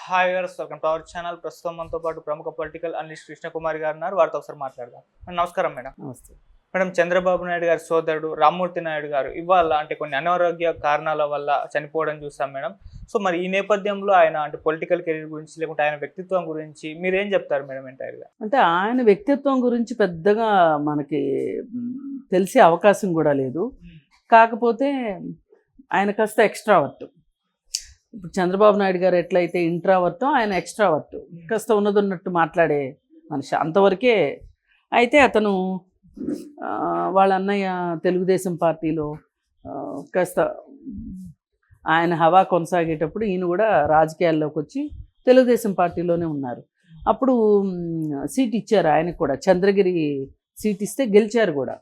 Hi viewers, welcome to our channel. ప్రస్తుతం మనతో పాటు ప్రముఖ పొలిటికల్ అనలిస్ట్ కృష్ణకుమారి గారు ఉన్నారు. వారితో ఒకసారి మాట్లాడదాం. నమస్కారం మేడం. నమస్తే మేడం, చంద్రబాబు నాయుడు గారి సోదరుడు రామ్మూర్తి నాయుడు గారు ఇవాళ కొన్ని అనారోగ్య కారణాల వల్ల చనిపోవడం చూసాం మేడం. సో మరి ఈ నేపథ్యంలో ఆయన పొలిటికల్ కెరీర్ గురించి లేకుంటే ఆయన వ్యక్తిత్వం గురించి మీరేం చెప్తారు మేడం ఎంటైర్గా? అంటే ఆయన వ్యక్తిత్వం గురించి పెద్దగా మనకి తెలిసే అవకాశం కూడా లేదు. కాకపోతే ఆయన కాస్త ఎక్స్ట్రావర్ట్. ఇప్పుడు చంద్రబాబు నాయుడు గారు ఎట్లయితే ఇంట్రావర్టో ఆయన ఎక్స్ట్రావర్ట్, కాస్త ఉన్నదన్నట్టు మాట్లాడే మనిషి, అంతవరకే. అయితే అతను వాళ్ళ అన్నయ్య తెలుగుదేశం పార్టీలో కాస్త ఆయన హవా కొనసాగేటప్పుడు ఈయన కూడా రాజకీయాల్లోకి వచ్చి తెలుగుదేశం పార్టీలోనే ఉన్నారు. అప్పుడు సీట్ ఇచ్చారు ఆయనకు కూడా, చంద్రగిరి సీట్ ఇస్తే గెలిచారు కూడా.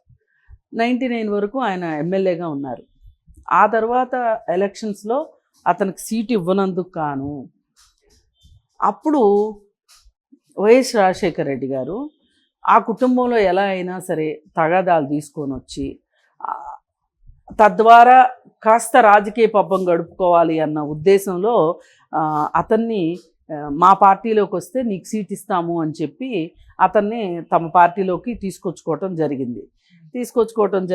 99 వరకు ఆయన ఎమ్మెల్యేగా ఉన్నారు. ఆ తర్వాత ఎలక్షన్స్లో అతనికి సీటు ఇవ్వనందుకు కాను అప్పుడు వైఎస్ రాజశేఖర రెడ్డి గారు ఆ కుటుంబంలో ఎలా అయినా సరే తగాదాలు తీసుకొని వచ్చి తద్వారా కాస్త రాజకీయ పబ్బం గడుపుకోవాలి అన్న ఉద్దేశంలో అతన్ని మా పార్టీలోకి వస్తే నీకు సీట్ ఇస్తాము అని చెప్పి అతన్ని తమ పార్టీలోకి తీసుకొచ్చుకోవటం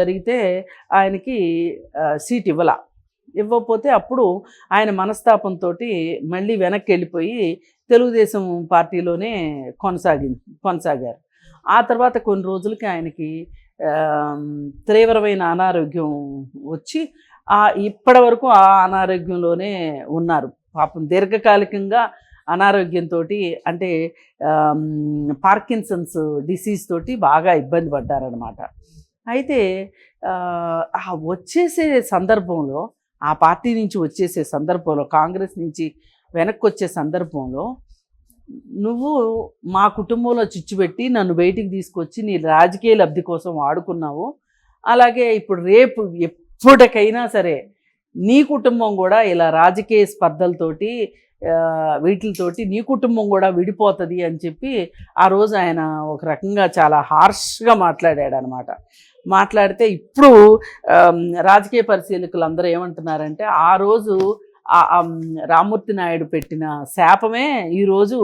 జరిగితే ఆయనకి సీట్ ఇవ్వకపోతే అప్పుడు ఆయన మనస్తాపంతో మళ్ళీ వెనక్కి వెళ్ళిపోయి తెలుగుదేశం పార్టీలోనే కొనసాగారు. ఆ తర్వాత కొన్ని రోజులకి ఆయనకి తీవ్రమైన అనారోగ్యం వచ్చి ఇప్పటి వరకు ఆ అనారోగ్యంలోనే ఉన్నారు. పాపం దీర్ఘకాలికంగా అనారోగ్యంతో, అంటే పార్కిన్సన్స్ డిసీజ్ తోటి బాగా ఇబ్బంది పడ్డారనమాట. అయితే వచ్చేసే సందర్భంలో, ఆ పార్టీ నుంచి వచ్చేసే సందర్భంలో, కాంగ్రెస్ నుంచి వెనక్కి వచ్చే సందర్భంలో, నువ్వు మా కుటుంబంలో చిచ్చుపెట్టి నన్ను బయటికి తీసుకొచ్చి నీ రాజకీయ లబ్ధి కోసం వాడుకున్నావు. అలాగే ఇప్పుడు రేపు ఎప్పటికైనా సరే నీ కుటుంబం కూడా ఇలా రాజకీయ స్పర్ధలతోటి వీటితోటి నీ కుటుంబం కూడా విడిపోతుంది అని చెప్పి ఆ రోజు ఆయన ఒక రకంగా చాలా హార్ష్గా మాట్లాడాడు అనమాట. మాట్లాడితే ఇప్పుడు రాజకీయ పరిశీలకులు అందరూ ఏమంటున్నారంటే ఆ రోజు రామ్మూర్తి నాయుడు పెట్టిన శాపమే ఈరోజు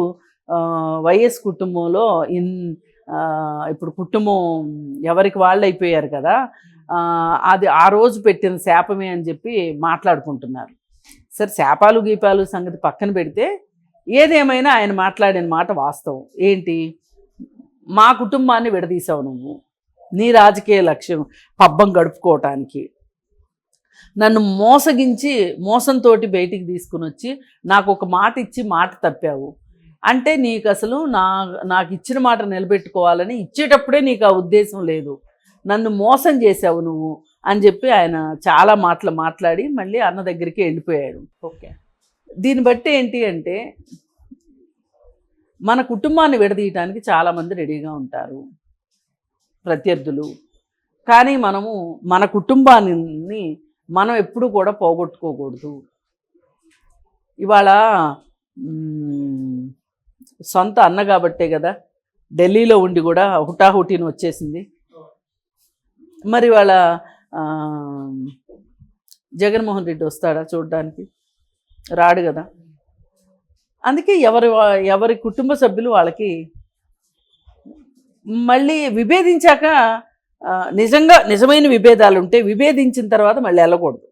వైఎస్ కుటుంబంలో ఇప్పుడు కుటుంబం ఎవరికి వాళ్ళు అయిపోయారు కదా, అది ఆ రోజు పెట్టిన శాపమే అని చెప్పి మాట్లాడుకుంటున్నారు. సరే, శాపాలు గీపాలు సంగతి పక్కన పెడితే ఏదేమైనా ఆయన మాట్లాడిన మాట వాస్తవం. ఏంటి, మా కుటుంబాన్ని విడదీసావు నువ్వు నీ రాజకీయ లక్ష్యం పబ్బం గడుపుకోవటానికి. నన్ను మోసంతో బయటికి తీసుకుని వచ్చి నాకు ఒక మాట ఇచ్చి మాట తప్పావు అంటే నీకు అసలు నాకు ఇచ్చిన మాట నిలబెట్టుకోవాలని ఇచ్చేటప్పుడే నీకు ఆ ఉద్దేశం లేదు, నన్ను మోసం చేసావు నువ్వు అని చెప్పి ఆయన చాలా మాటలు మాట్లాడి మళ్ళీ అన్న దగ్గరికి వెళ్ళిపోయాడు. ఓకే, దీన్ని బట్టి ఏంటి అంటే మన కుటుంబాన్ని విడదీయటానికి చాలామంది రెడీగా ఉంటారు ప్రత్యర్థులు. కానీ మనము మన కుటుంబాన్ని మనం ఎప్పుడు కూడా పోగొట్టుకోకూడదు. ఇవాళ సొంత అన్న కాబట్టే కదా ఢిల్లీలో ఉండి కూడా హుటాహుటీని వచ్చేసింది. మరి వాళ్ళ జగన్మోహన్ రెడ్డి వస్తాడా చూడడానికి? రాడు కదా. అందుకే ఎవరి కుటుంబ సభ్యులు వాళ్ళకి మళ్ళీ విభేదించాక నిజమైన విభేదాలు ఉంటే విభేదించిన తర్వాత మళ్ళీ వెళ్ళకూడదు.